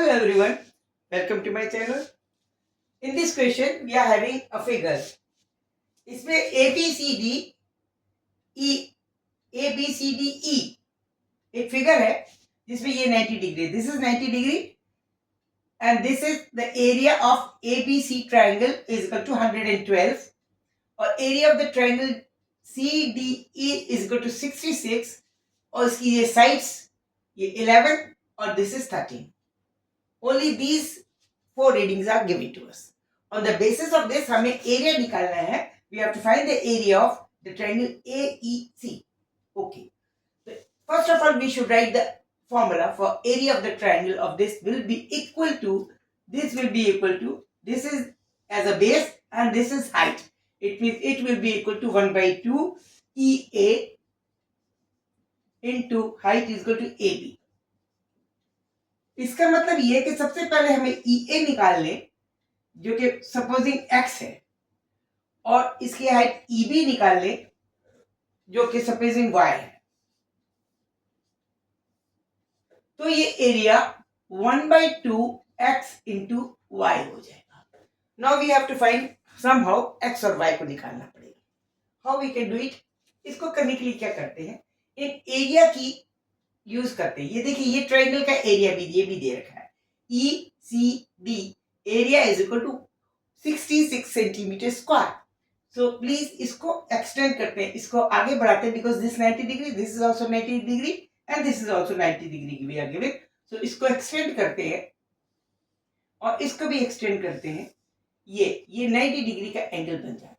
Hello everyone, welcome to my channel. In this question we are having a figure. इसमें ABCDE एक figure है जिसमें ये 90 degree, this is 90 degree and this is the area of ABC triangle is equal to 112 और area of the triangle CDE is equal to 66 और इसकी ये sides ये 11 और this is 13. Only these four readings are given to us. On the basis of this, हमें area निकालना है. We have to find the area of the triangle AEC. Okay. So first of all, we should write the formula for area of the triangle of this will be equal to, this will be equal to, this is as a base and this is height. It means it will be equal to 1 by 2 EA into height is equal to AB. इसका मतलब ये कि सबसे पहले हमें EA निकाल लें जो कि सपोजिंग x है और इसकी हाइट EB निकाल लें जो कि सपोजिंग y है. तो ये area 1 by 2 x into y हो जाएगा. Now we have to find somehow x और y को निकालना पड़ेगा. How we can do it? इसको करने के लिए क्या करते हैं, एक एरिया की यूज करते हैं. ये देखिए ये ट्रायंगल का एरिया भी ये भी दे रखा है ECD area is equal to 66 centimetre square. So please इसको एक्सटेंड करते हैं, इसको आगे बढ़ाते हैं because this 90 degree, this is also 90 degree and this is also 90 degree we are given. So इसको एक्सटेंड करते हैं और इसको भी एक्सटेंड करते हैं. ये 90 डिग्री का एंगल बन जाता है.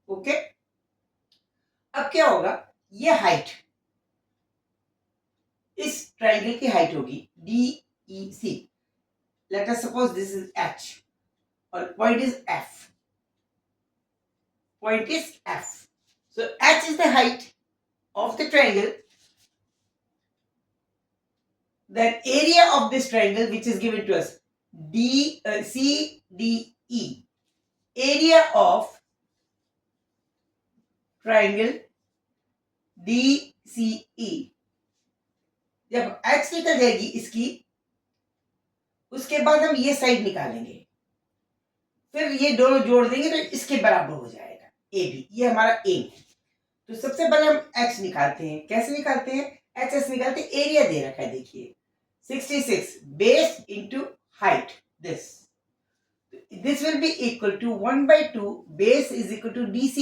ओके अब क्या होगा, ये हाइट इस ट्रायंगल की हाइट होगी DEC. Let us suppose this is H और point is F. Point is F. So H is the height of the triangle. The area of this triangle which is given to us CDE. Area of triangle DCE. जब H निकल जाएगी इसकी, उसके बाद हम ये side निकालेंगे, फिर ये दोनों जोड़ देंगे तो इसके बराबर हो जाएगा AB. ये हमारा एम है. तो सबसे पहले हम H निकालते हैं. कैसे निकालते हैं? HS निकालते हैं. एरिया दे रखा है देखिए 66 base into height. This will be equal to 1 by 2 base is equal to DC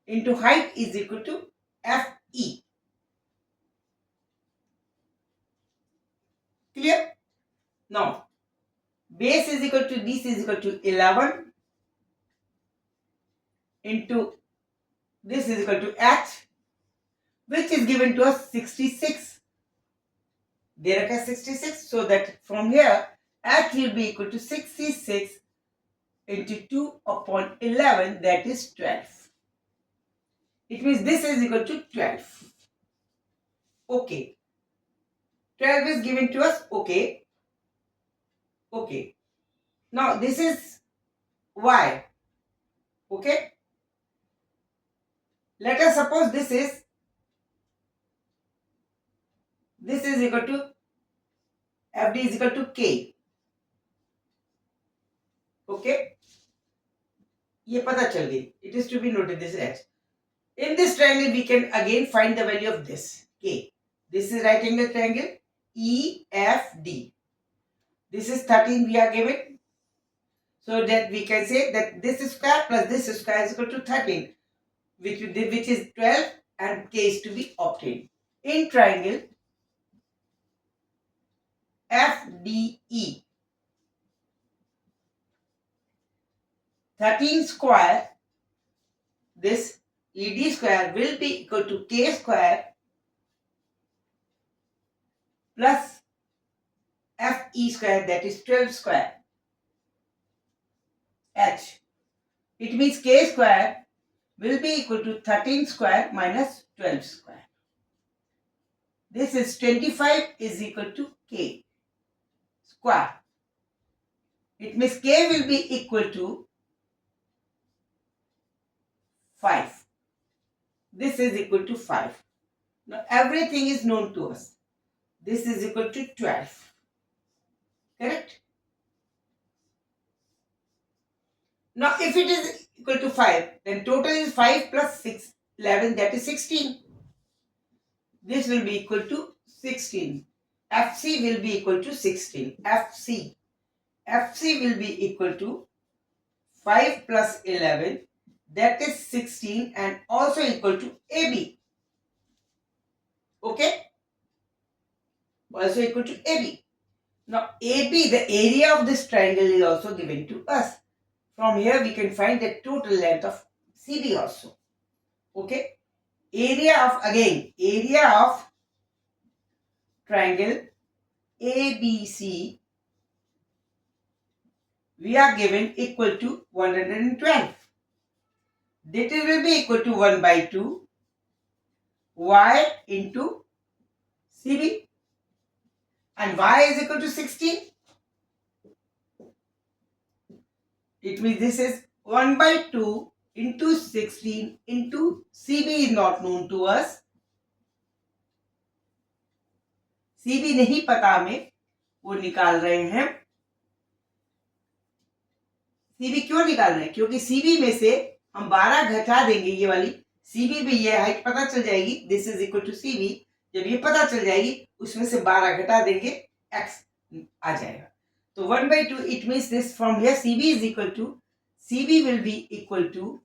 into height is equal to FE. Clear? Now, base is equal to this is equal to 11 into this is equal to H, which is given to us 66. There are 66, so that from here H will be equal to 66 into 2 upon 11, that is 12. It means this is equal to 12. Okay. 12 is given to us. Okay. Now this is y. Okay. Let us suppose this is equal to FD is equal to K. Okay. ये पता चल गई. It is to be noted this is H. In this triangle we can again find the value of this K. This is right angle triangle EFD. This is 13 we are given. So that we can say that this square plus this square is equal to 13, which is 12 and K is to be obtained. In triangle FDE, 13 square, this ED square will be equal to K square plus FE square, that is 12 square H. It means K square will be equal to 13 square minus 12 square. This is 25 is equal to K square. It means K will be equal to 5. This is equal to 5. Now everything is known to us. This is equal to 12. Correct? Now, if it is equal to 5, then total is 5 plus 6, 11, that is 16. This will be equal to 16. FC will be equal to 16. FC. FC will be equal to 5 plus 11, that is 16, and also equal to AB. Okay? Also equal to AB. Now, AB, the area of this triangle, is also given to us. From here, we can find the total length of CB also. Okay? Area of triangle ABC, we are given equal to 112. That will be equal to 1 by 2 y into CB, and y is equal to 16. It means this is 1 by 2 into 16 into CB is not known to us. CB नहीं पता हमें, वो निकाल रहे हैं. CB क्यों निकाल रहे हैं? क्योंकि सीबी में से हम 12 घटा देंगे, ये वाली सीबी में ये हाइट पता चल जाएगी, this is equal to CB. जब ये पता चल जाएगी, उसमें से 12 घटा देंगे, एक्स आ जाएगा. तो 1 by 2, it means this from here CB is equal to, CB will be equal to,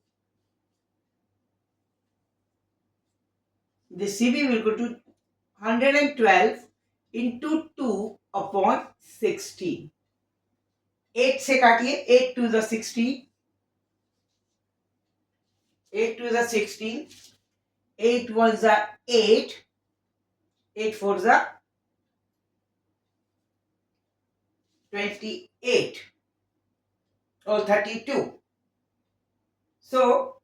this CB will go to 112 into 2 upon 16. 8 से काटिए, 8 to the 16, 8 to the 16, 8 1s are 8, 8 4s are 28 or 32. So,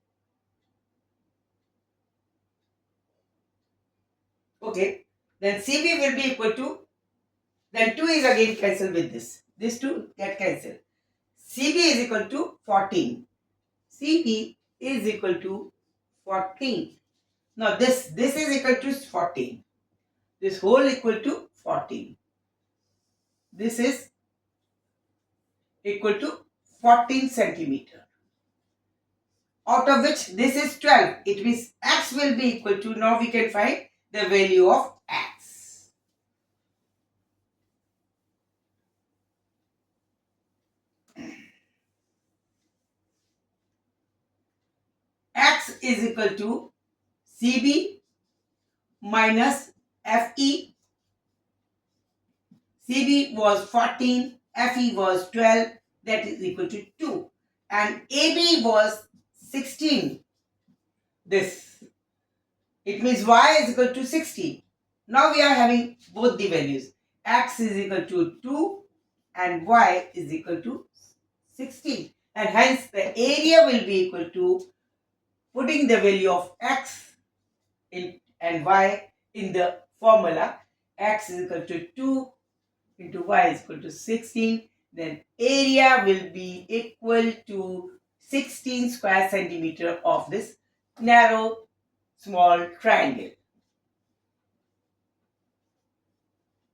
okay, then CB will be equal to, then 2 is again cancelled with this. This 2 get cancelled. CB is equal to 14. CB is equal to 14. Now this is equal to 14. This whole equal to 14. This is equal to 14 centimeter. Out of which this is 12. It means x will be equal to, now we can find the value of x. X is equal to CB minus FE. CB was 14, FE was 12, that is equal to 2. And AB was 16. This. It means y is equal to 16. Now we are having both the values. X is equal to 2 and y is equal to 16. And hence the area will be equal to, putting the value of x in and y in the formula, x is equal to 2 into y is equal to 16, then area will be equal to 16 square centimeter of this narrow small triangle.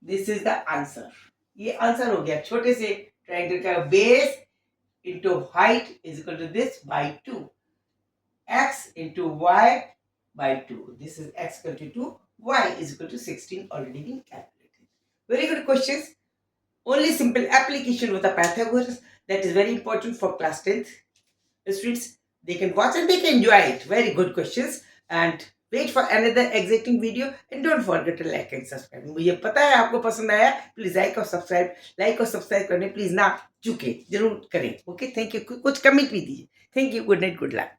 This is the answer. ये answer हो गया. छोटे से triangle का base into height is equal to this by 2. X into y by 2. This is x equal to 2. Y is equal to 16, already been calculated. Very good questions. Only simple application with the Pythagoras. That is very important for class 10th students. They can watch and they can enjoy it. Very good questions. And wait for another exacting video. And don't forget to like and subscribe. मुझे पता है आपको पसंद आया. Please like और subscribe करने please ना चूके जरूर करें. Okay, thank you. कुछ कमेंट भी दीजिए. Thank you. Good night. Good luck.